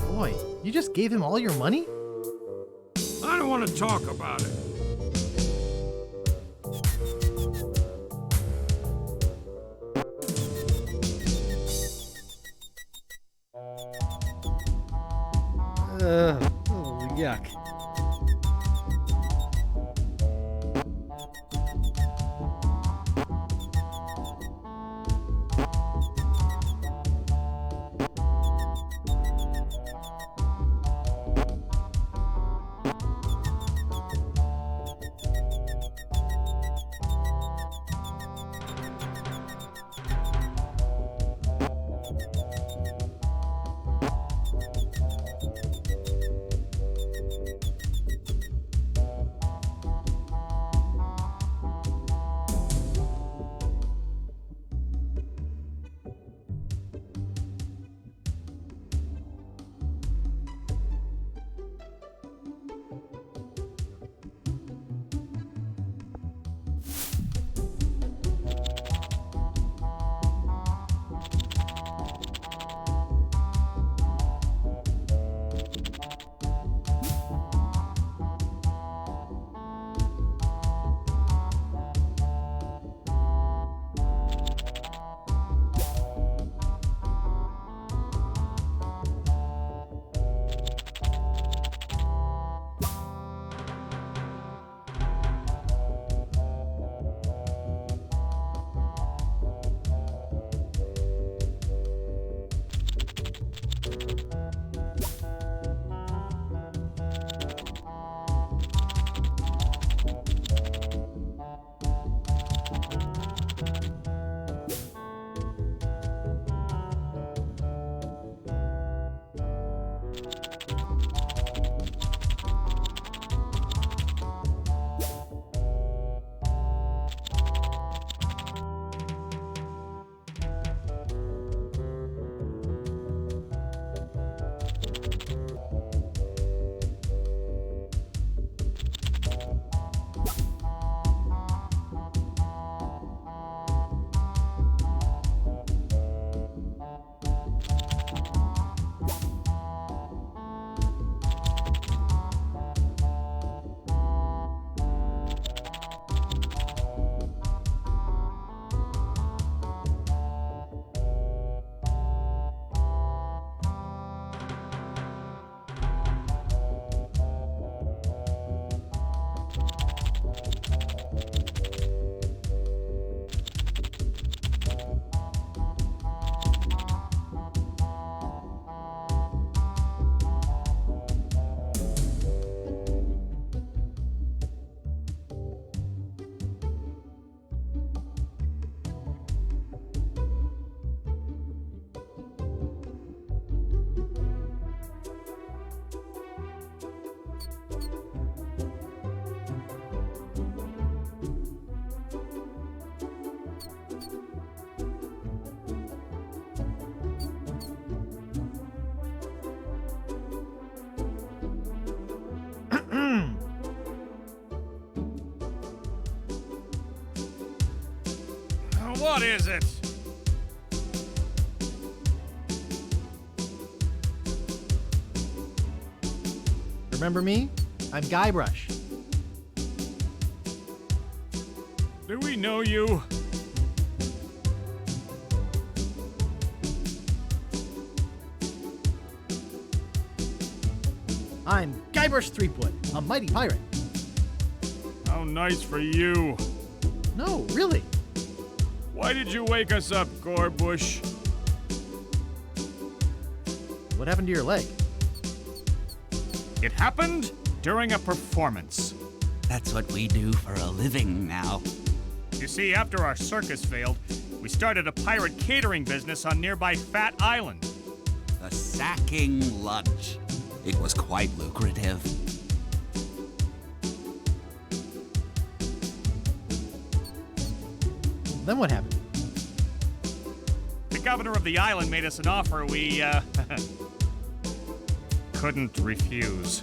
Boy, you just gave him all your money? I don't want to talk about it. Oh, yuck. What is it? Remember me? I'm Guybrush. Do we know you? I'm Guybrush Threepwood, a mighty pirate. How nice for you. No, really. Why did you wake us up, Gorbush? What happened to your leg? It happened during a performance. That's what we do for a living now. You see, after our circus failed, we started a pirate catering business on nearby Fat Island. The sacking lunch. It was quite lucrative. Then what happened? The governor of the island made us an offer we, couldn't refuse.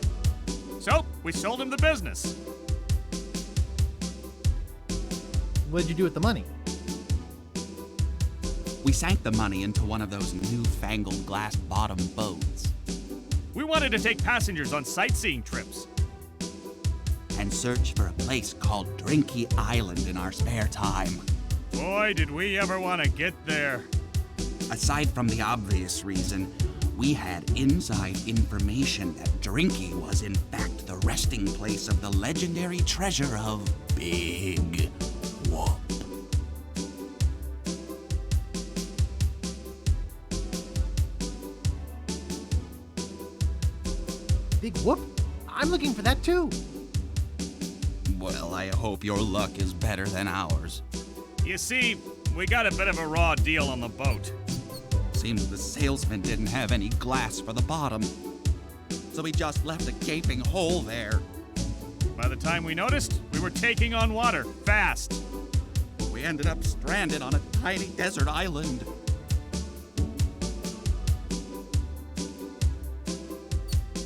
So, we sold him the business. What did you do with the money? We sank the money into one of those newfangled glass-bottom boats We wanted to take passengers on sightseeing trips. and search for a place called Drinky Island in our spare time. Boy, did we ever want to get there. Aside from the obvious reason, we had inside information that Drinky was in fact the resting place of the legendary treasure of Big Whoop. Big whoop. I'm looking for that too. Well, I hope your luck is better than ours. You see, we got a bit of a raw deal on the boat. Seems the salesman didn't have any glass for the bottom, so he just left a gaping hole there. By the time we noticed, we were taking on water fast. We ended up stranded on a tiny desert island.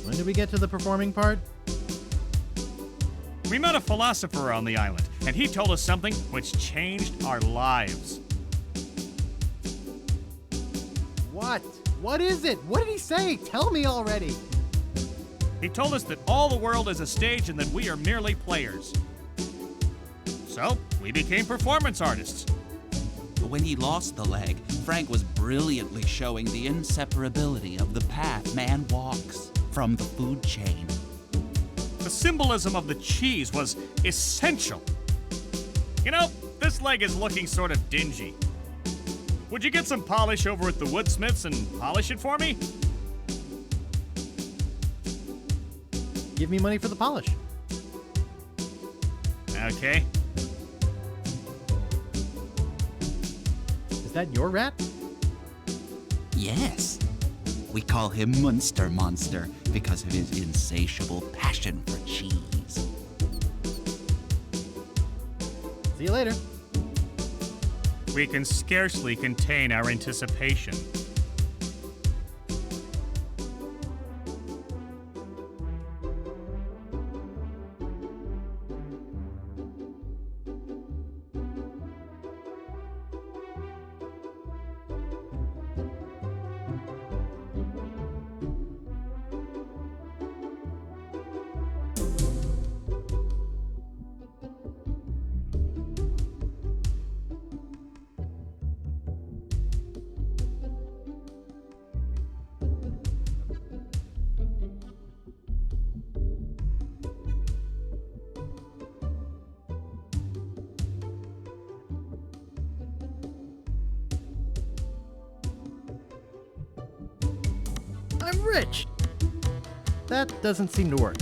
When did we get to the performing part? We met a philosopher on the island, and he told us something which changed our lives. What? What is it? What did he say? Tell me already. He told us that all the world is a stage and that we are merely players. So, we became performance artists. But when he lost the leg, Frank was brilliantly showing the inseparability of the path man walks from the food chain. The symbolism of the cheese was essential. You know, this leg is looking sort of dingy. Would you get some polish over at the Woodsmiths and polish it for me? Give me money for the polish. Okay. Is that your rat? Yes. We call him Munster Monster because of his insatiable passion for cheese. See you later. We can scarcely contain our anticipation. I'm rich. That doesn't seem to work.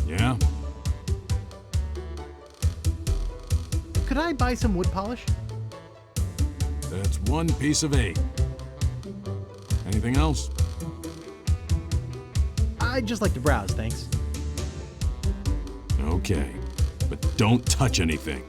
Yeah? Could I buy some wood polish? That's one piece of 8. Anything else? I'd just like to browse, thanks. Okay. But don't touch anything.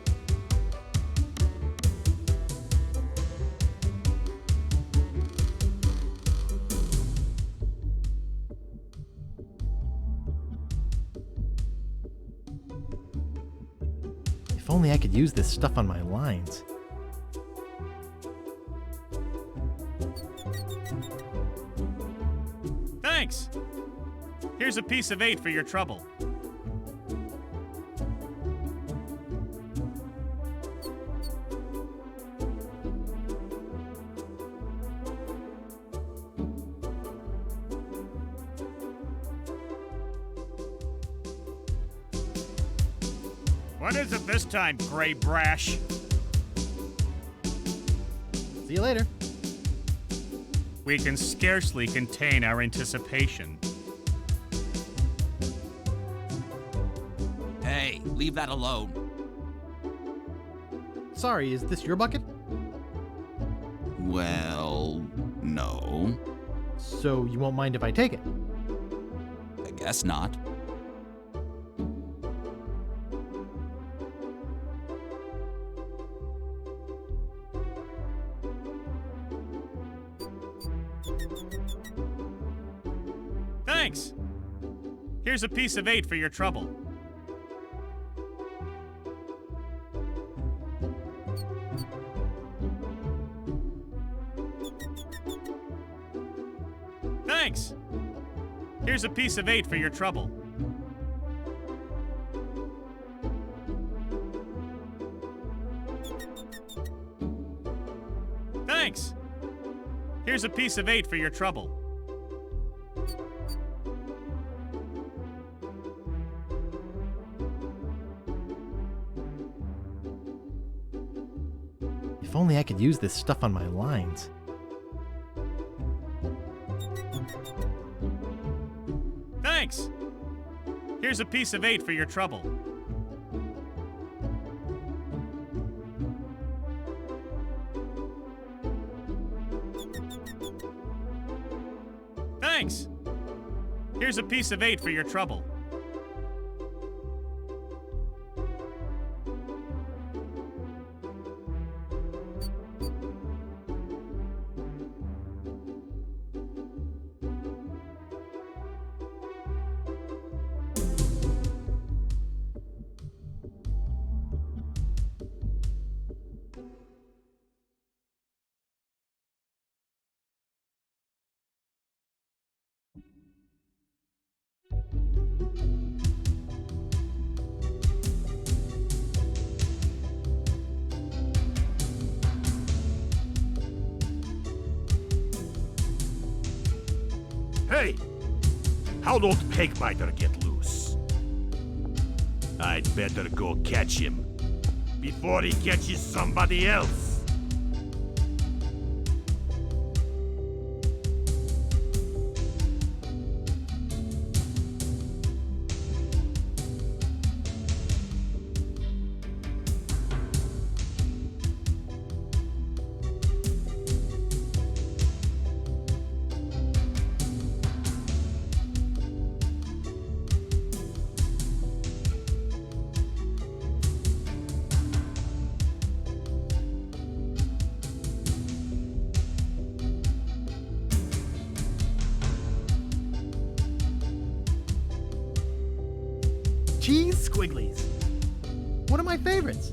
If only I could use this stuff on my lines. Thanks. Here's a piece of 8 for your trouble. What is it this time, Gray Brash? See you later. We can scarcely contain our anticipation. Hey, leave that alone. Sorry, is this your bucket? Well, no. So you won't mind if I take it? I guess not. Thanks. Here's a piece of 8 for your trouble. Thanks. Here's a piece of 8 for your trouble. Thanks. Here's a piece of 8 for your trouble. If only I could use this stuff on my lines. Thanks. Here's a piece of 8 for your trouble. Thanks. Here's a piece of 8 for your trouble. Hey! How'd old Pegmiter get loose? I'd better go catch him before he catches somebody else. Cheese squigglies. One of my favorites.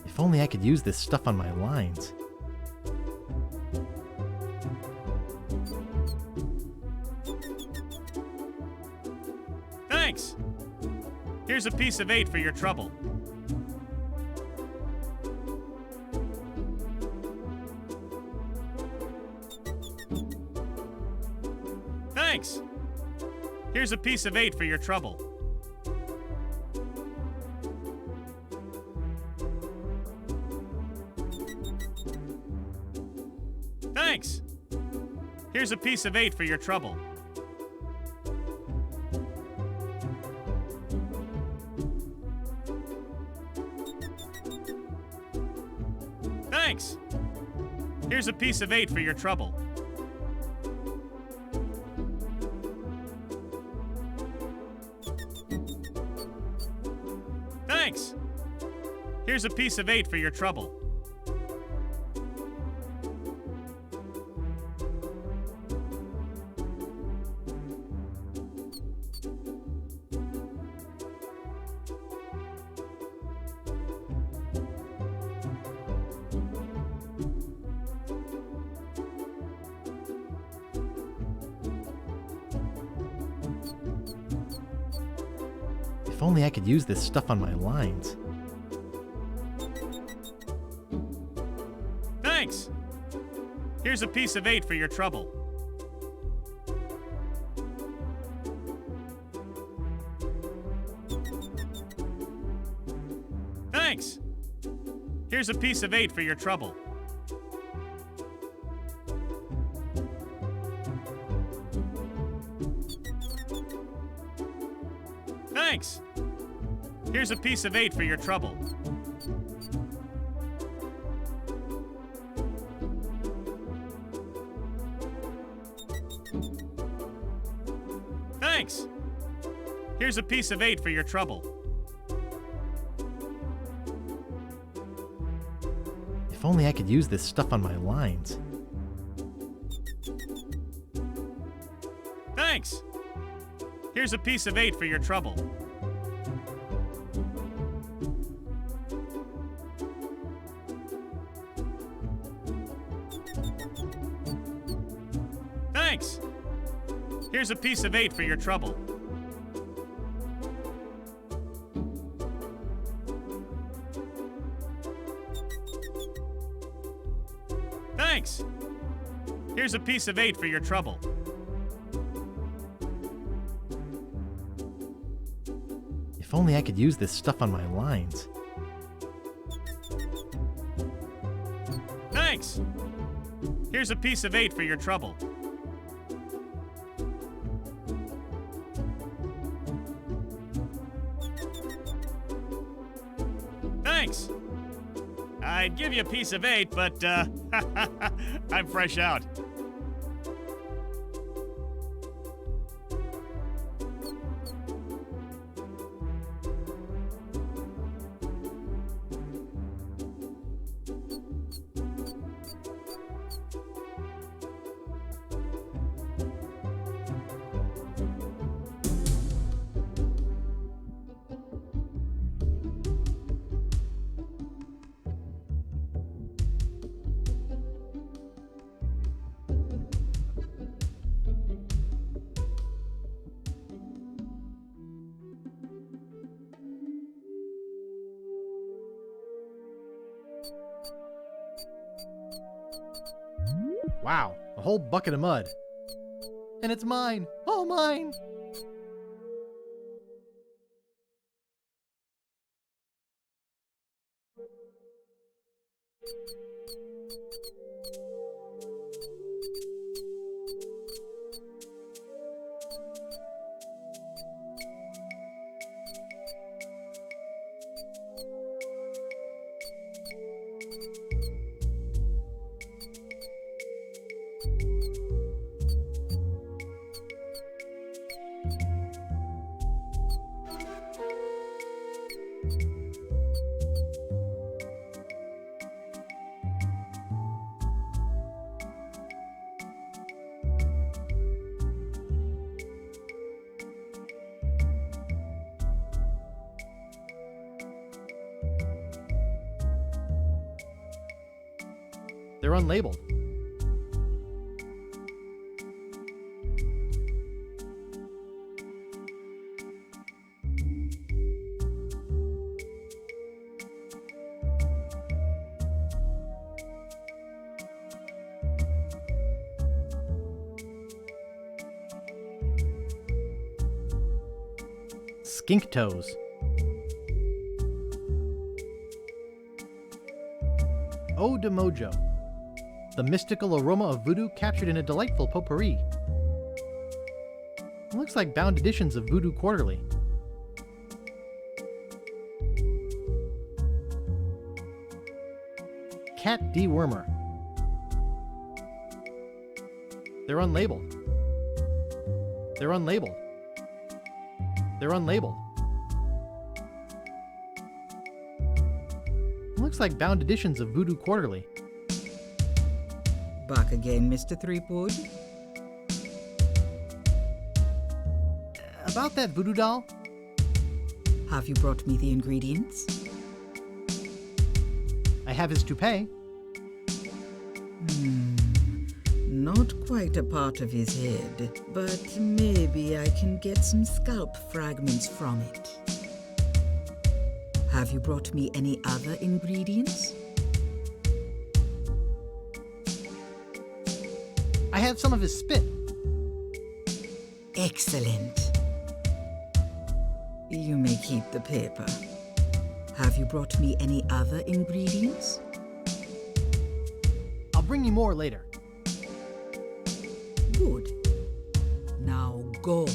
If only I could use this stuff on my lines. Thanks. Here's a piece of 8 for your trouble. Thanks. Here's a piece of 8 for your trouble. Thanks. Here's a piece of 8 for your trouble. Thanks. Here's a piece of 8 for your trouble. Thanks. Here's a piece of 8 for your trouble. If only I could use this stuff on my lines. Thanks. Here's a piece of 8 for your trouble. Thanks. Here's a piece of 8 for your trouble. Thanks. Here's a piece of 8 for your trouble. Thanks. Here's a piece of 8 for your trouble. If only I could use this stuff on my lines. Thanks. Here's a piece of 8 for your trouble. Thanks. Here's a piece of 8 for your trouble. Thanks. Here's a piece of 8 for your trouble. If only I could use this stuff on my lines. Thanks. Here's a piece of 8 for your trouble. Thanks. I'd give you a piece of 8, but, I'm fresh out. Wow, a whole bucket of mud. And it's mine! All mine! They're unlabeled. Skink toes. Ode to Mojo. The mystical aroma of voodoo captured in a delightful potpourri. It looks like bound editions of Voodoo Quarterly. Cat dewormer. They're unlabeled. They're unlabeled. They're unlabeled. It looks like bound editions of Voodoo Quarterly. Back again, Mr. Threepwood? About that voodoo doll? Have you brought me the ingredients? I have his toupee. Not quite a part of his head, but maybe I can get some scalp fragments from it. Have you brought me any other ingredients? I have some of his spit. Excellent. You may keep the paper. Have you brought me any other ingredients? I'll bring you more later. Good. Now go.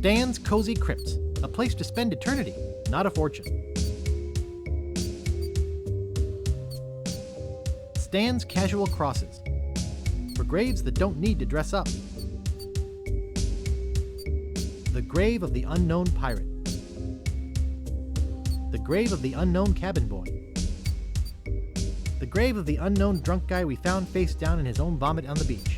Stan's Cozy Crypts, a place to spend eternity, not a fortune. Stan's Casual Crosses, for graves that don't need to dress up. The Grave of the Unknown Pirate. The Grave of the Unknown Cabin Boy. The grave of the unknown drunk guy we found face down in his own vomit on the beach.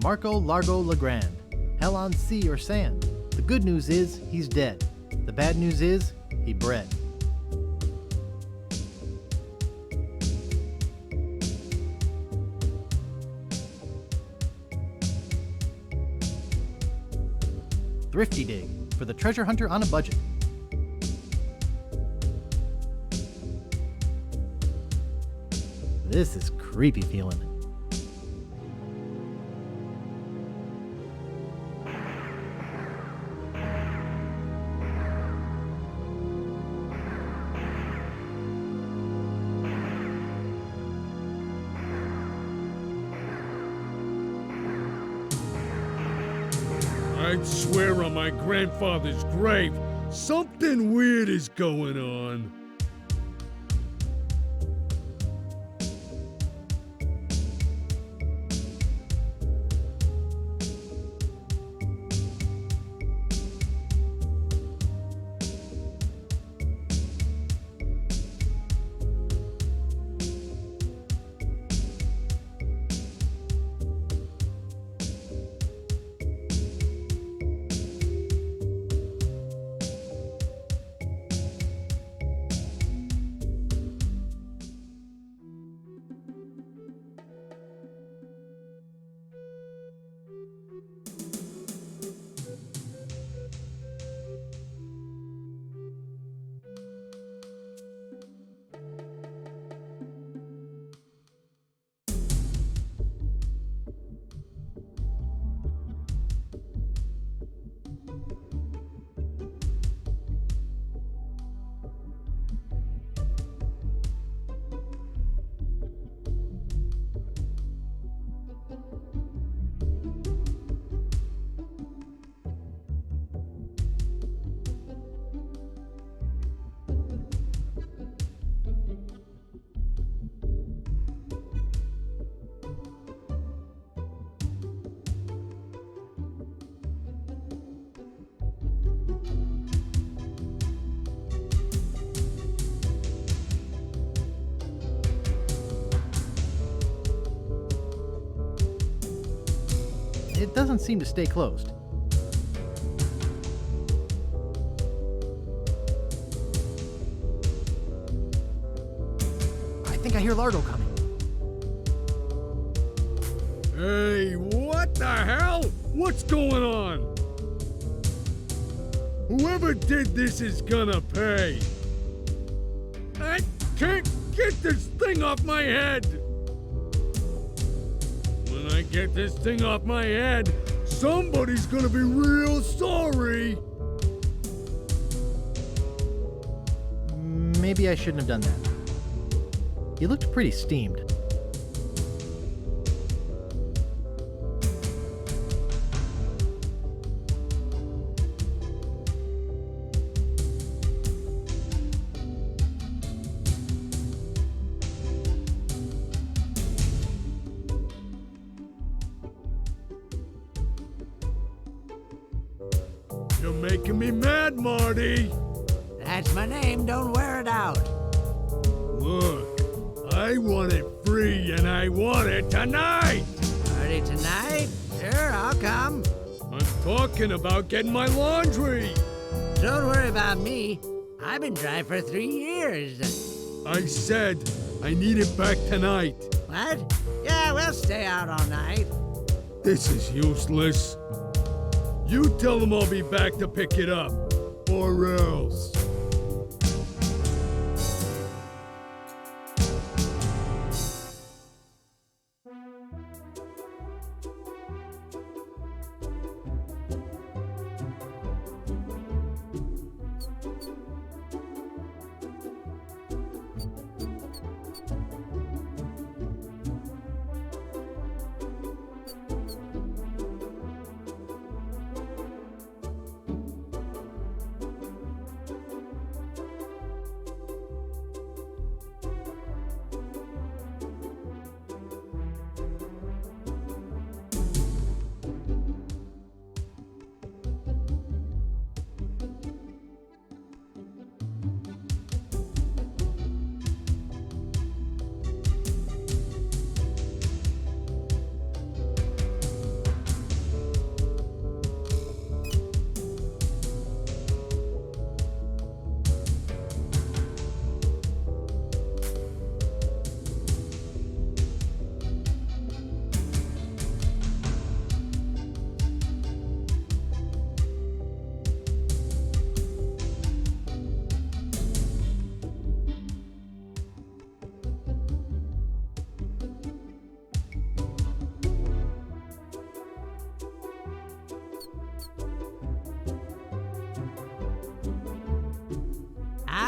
Marco Largo Legrand, hell on sea or sand. The good news is he's dead. The bad news is he bred. Thrifty Dig, for the treasure hunter on a budget. This is creepy feeling. I'd swear on my grandfather's grave, something weird is going on. It doesn't seem to stay closed. I think I hear Largo coming. Hey, what the hell? What's going on? Whoever did this is gonna pay. I can't get this thing off my head. When I get this thing off my head, somebody's gonna be real sorry. Maybe I shouldn't have done that. He looked pretty steamed. You're making me mad, Marty. That's my name, don't wear it out. Look, I want it free and I want it tonight. Party tonight? Sure, I'll come. I'm talking about getting my laundry. Don't worry about me. I've been dry for 3 years. I said I need it back tonight. What? Yeah, we'll stay out all night. This is useless. You tell them I'll be back to pick it up, or else.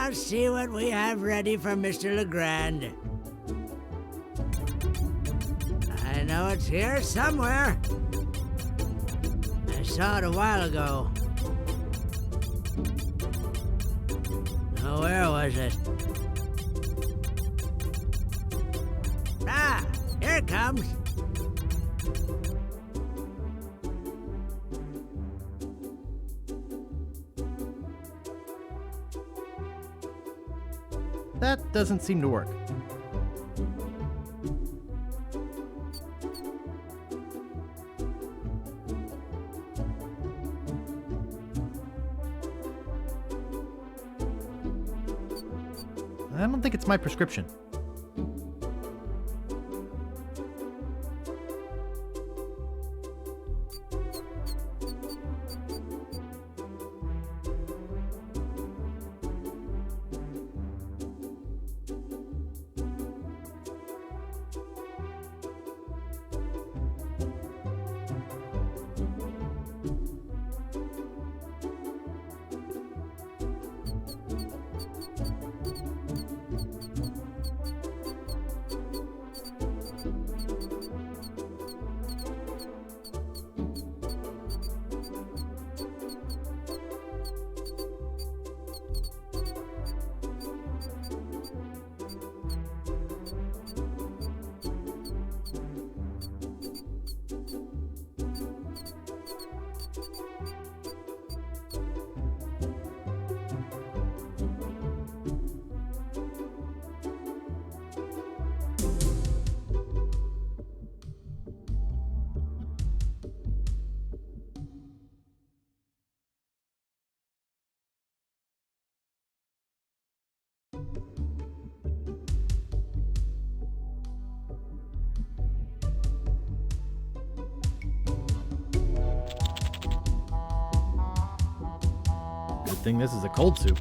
Now see what we have ready for Mr. Legrand. I know it's here somewhere. I saw it a while ago. Now, where was it? Ah, here it comes. That doesn't seem to work. I don't think it's my prescription. Good thing this is a cold soup.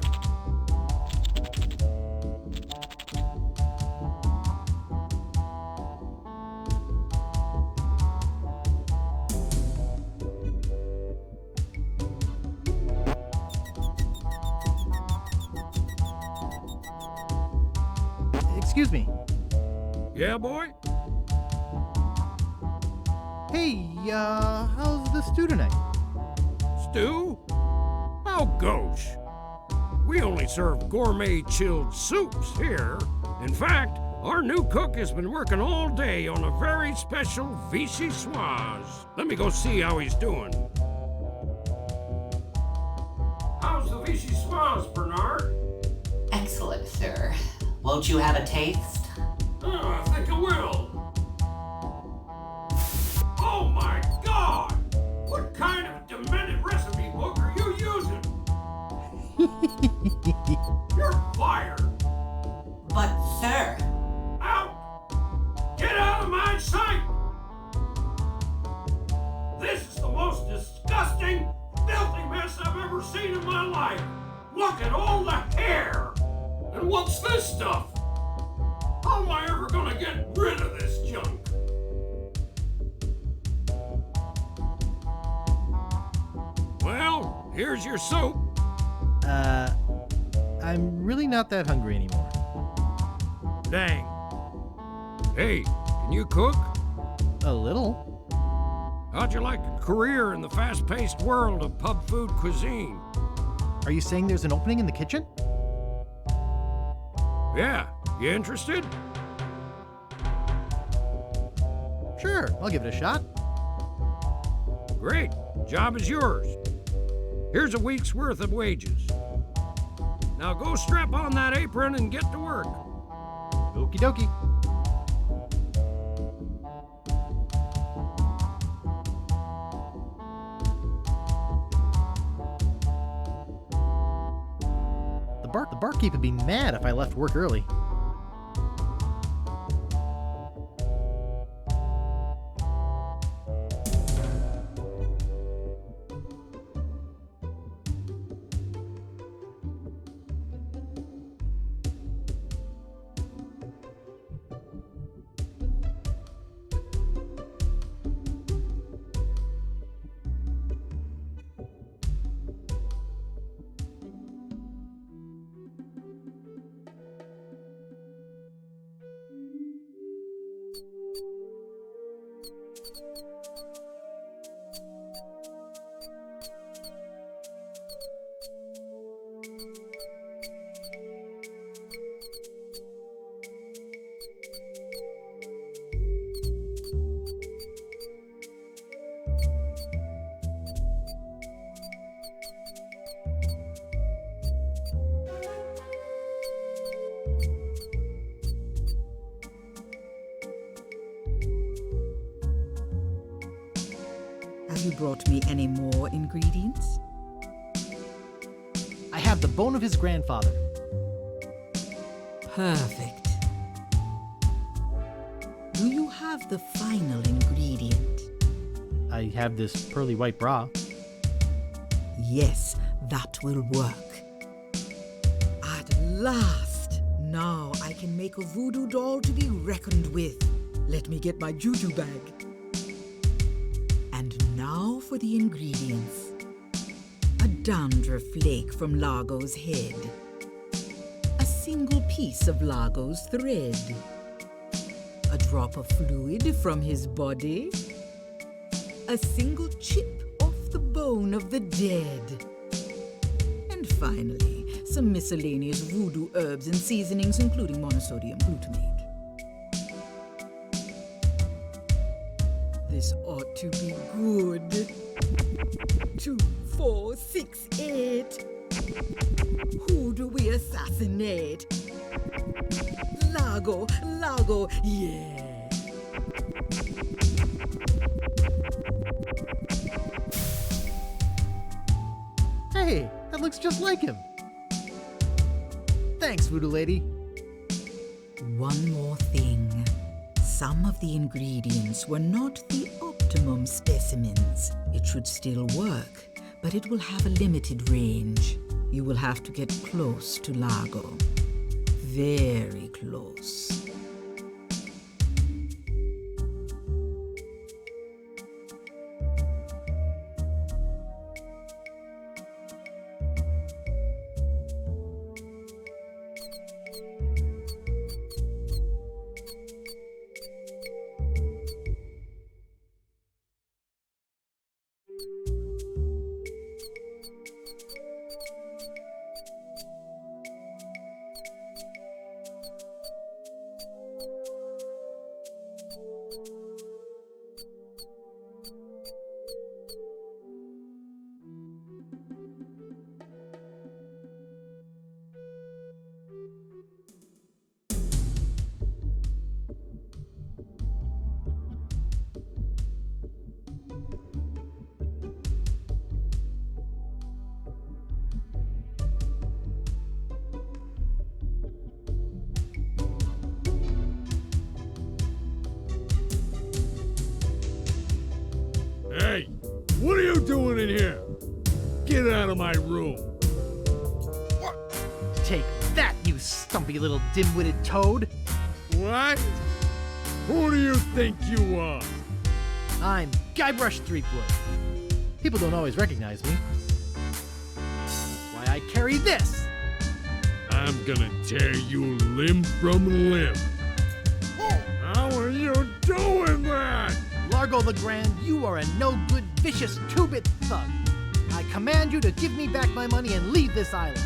Excuse me. Yeah, boy? Hey, how's the stew tonight? Stew? Oh, gosh. We only serve gourmet chilled soups here. In fact, our new cook has been working all day on a very special vichyssoise. Let me go see how he's doing. How's the vichyssoise, Bernard? Excellent, sir. Won't you have a taste? Oh, I think I will. Oh my God! What kind of demented recipe book are you using? You're fired! But, sir, Out! Get out of my sight! This is the most disgusting, filthy mess I've ever seen in my life! Look at all the hair! And what's this stuff? How am I ever gonna get rid of this junk? Well, here's your soup. I'm really not that hungry anymore. Dang. Hey, can you cook? A little. How'd you like a career in the fast-paced world of pub food cuisine? Are you saying there's an opening in the kitchen? Yeah, you interested? Sure, I'll give it a shot. Great, job is yours. Here's a week's worth of wages. Now go strap on that apron and get to work. Okie dokie. The barkeep would be mad if I left work early. Have you brought me any more ingredients? I have the bone of his grandfather. Perfect. Do you have the final ingredient? I have this pearly white bra. Yes, that will work. At last! Now I can make a voodoo doll to be reckoned with. Let me get my juju bag. And now for the ingredients. A dandruff flake from Largo's head. A single piece of Largo's thread. A drop of fluid from his body. A single chip off the bone of the dead. And finally, some miscellaneous voodoo herbs and seasonings, including monosodium glutamate. This ought to be good. 2, 4, 6, 8. Who do we assassinate? Largo, Largo, yeah. Hey, that looks just like him. Thanks, Voodoo Lady. One more thing. Some of the ingredients were not the optimum specimens. It should still work, but it will have a limited range. You will have to get close to Largo. Very close. Hey, what are you doing in here? Get out of my room. Take that, you stumpy little dim-witted toad. What? Who do you think you are? I'm Guybrush Threepwood. People don't always recognize me. Why, I carry this. I'm gonna tear you limb from limb. How are you doing that? Largo the Grand, you are a no-good, vicious two-bit thug. I command you to give me back my money and leave this island.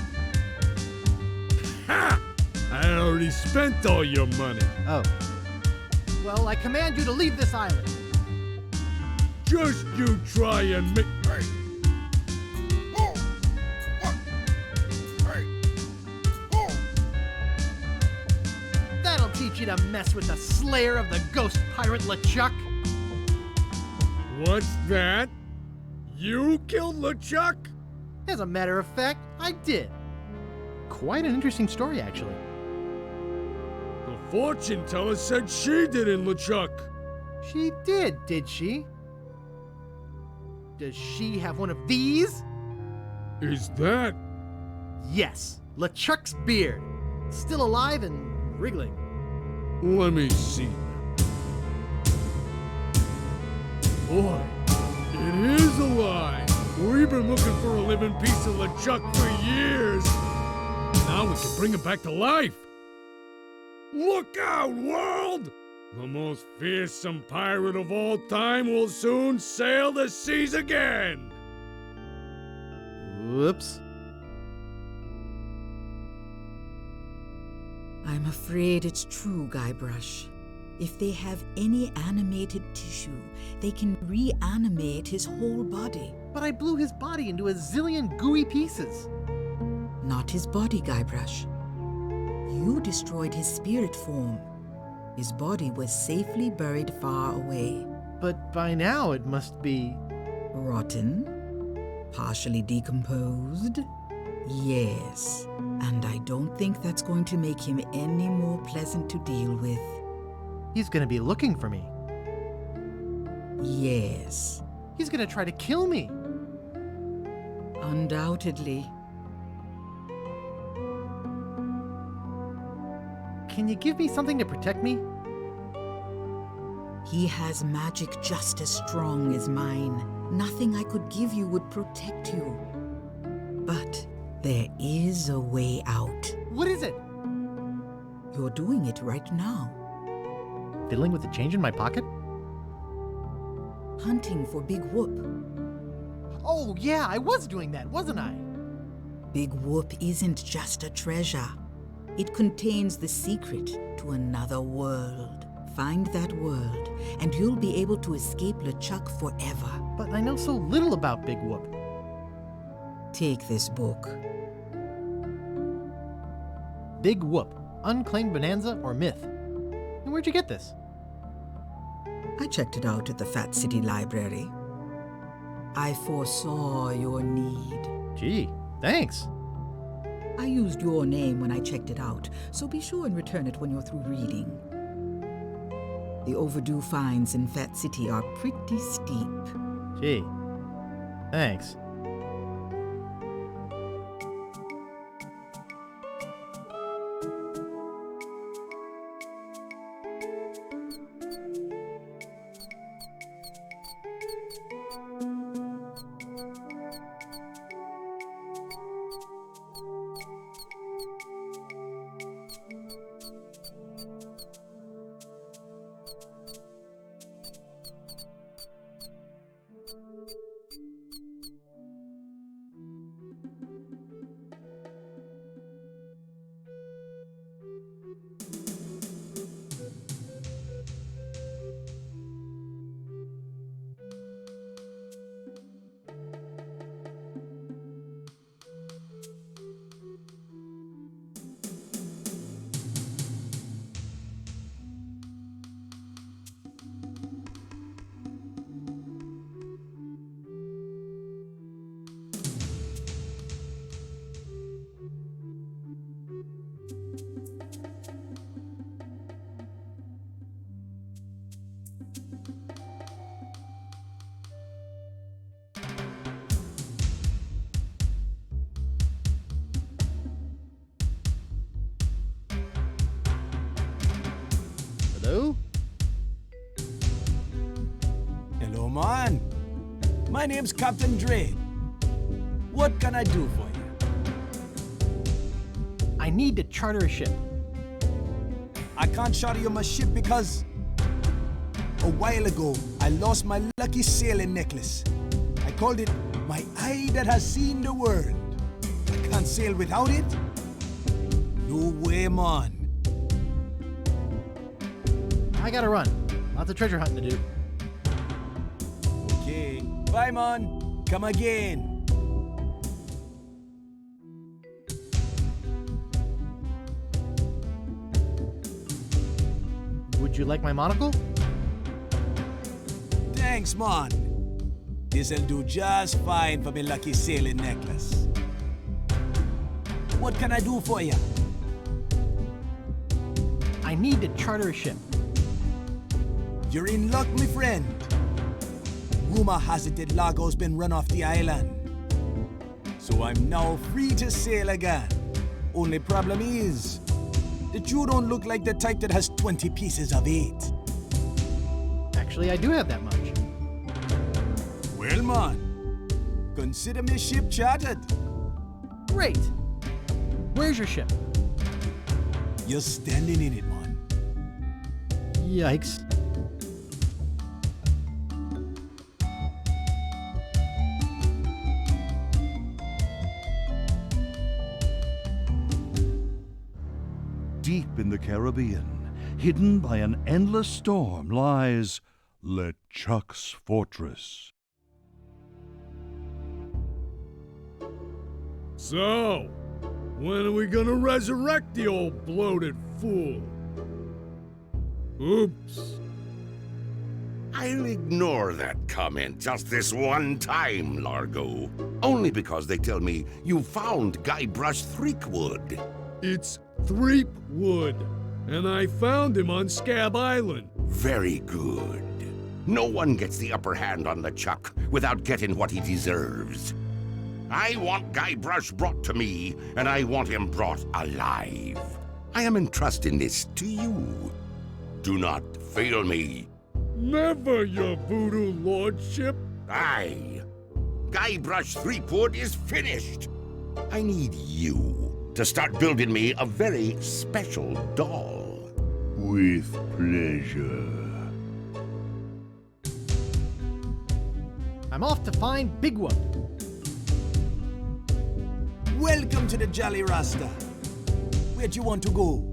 Ha! I already spent all your money. Oh. Well, I command you to leave this island. Just you try and make... That'll teach you to mess with the slayer of the ghost pirate LeChuck. What's that? You killed LeChuck? As a matter of fact, I did. Quite an interesting story, actually. The fortune teller said she didn't, LeChuck. She did she? Does she have one of these? Is that... Yes, LeChuck's beard. Still alive and wriggling. Let me see. Boy, it is alive. We've been looking for a living piece of LeChuck for years. Now we can bring it back to life. Look out, world! The most fearsome pirate of all time will soon sail the seas again. Whoops. I'm afraid it's true, Guybrush. If they have any animated tissue, they can reanimate his whole body. But I blew his body into a zillion gooey pieces. Not his body, Guybrush. You destroyed his spirit form. His body was safely buried far away. But by now it must be... Rotten? Partially decomposed? Yes, and I don't think that's going to make him any more pleasant to deal with. He's gonna be looking for me. Yes, He's gonna try to kill me. undoubtedly. Can you give me something to protect me? He has magic just as strong as mine. Nothing I could give you would protect you. But there is a way out. What is it? You're doing it right now. Fiddling with the change in my pocket? Hunting for Big Whoop. Oh, yeah, I was doing that, wasn't I? Big Whoop isn't just a treasure. It contains the secret to another world. Find that world, and you'll be able to escape LeChuck forever. But I know so little about Big Whoop. Take this book. Big Whoop, Unclaimed Bonanza or Myth. And where'd you get this? I checked it out at the Fat City Library. I foresaw your need. Gee, thanks. I used your name when I checked it out, so be sure and return it when you're through reading. The overdue fines in Fat City are pretty steep. Gee, thanks. Hello? Hello, man. My name's Captain Drake. What can I do for you? I need to charter a ship. I can't charter you my ship because a while ago I lost my lucky sailing necklace. I called it my eye that has seen the world. I can't sail without it? No way, man. I gotta run. Lots of treasure hunting to do. Okay. Bye, man. Come again. Would you like my monocle? Thanks, man. This'll do just fine for my lucky sailing necklace. What can I do for you? I need to charter a ship. You're in luck, my friend. Rumor has it that Largo's been run off the island. So I'm now free to sail again. Only problem is that you don't look like the type that has 20 pieces of 8. Actually, I do have that much. Well, man, consider me ship chartered. Great! Where's your ship? You're standing in it, man. Yikes. Deep in the Caribbean, hidden by an endless storm, lies LeChuck's fortress. So, when are we gonna resurrect the old bloated fool? Oops. I'll ignore that comment just this one time, Largo. Only because they tell me you found Guybrush Threepwood. It's Threepwood, and I found him on Scab Island. Very good. No one gets the upper hand on LeChuck without getting what he deserves. I want Guybrush brought to me, and I want him brought alive. I am entrusting this to you. Do not fail me. Never, your voodoo lordship. Aye. Guybrush Threepwood is finished. I need you to start building me a very special doll. With pleasure. I'm off to find Big One. Welcome to the Jolly Rasta. Where do you want to go?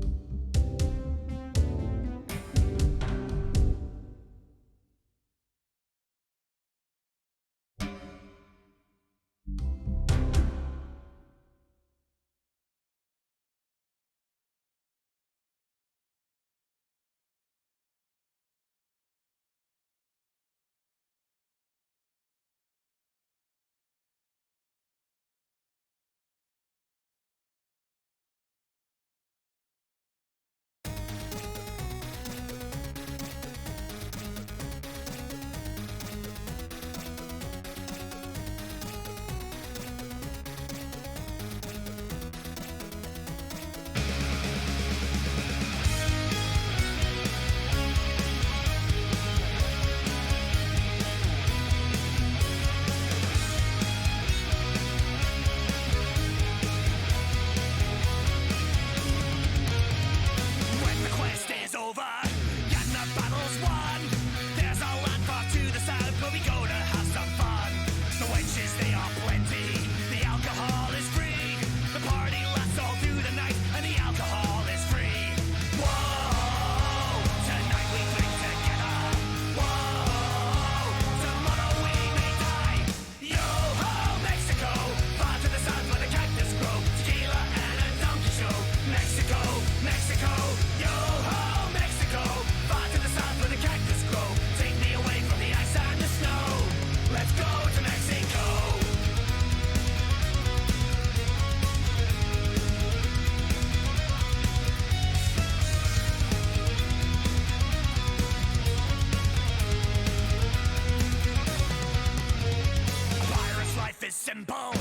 Simple.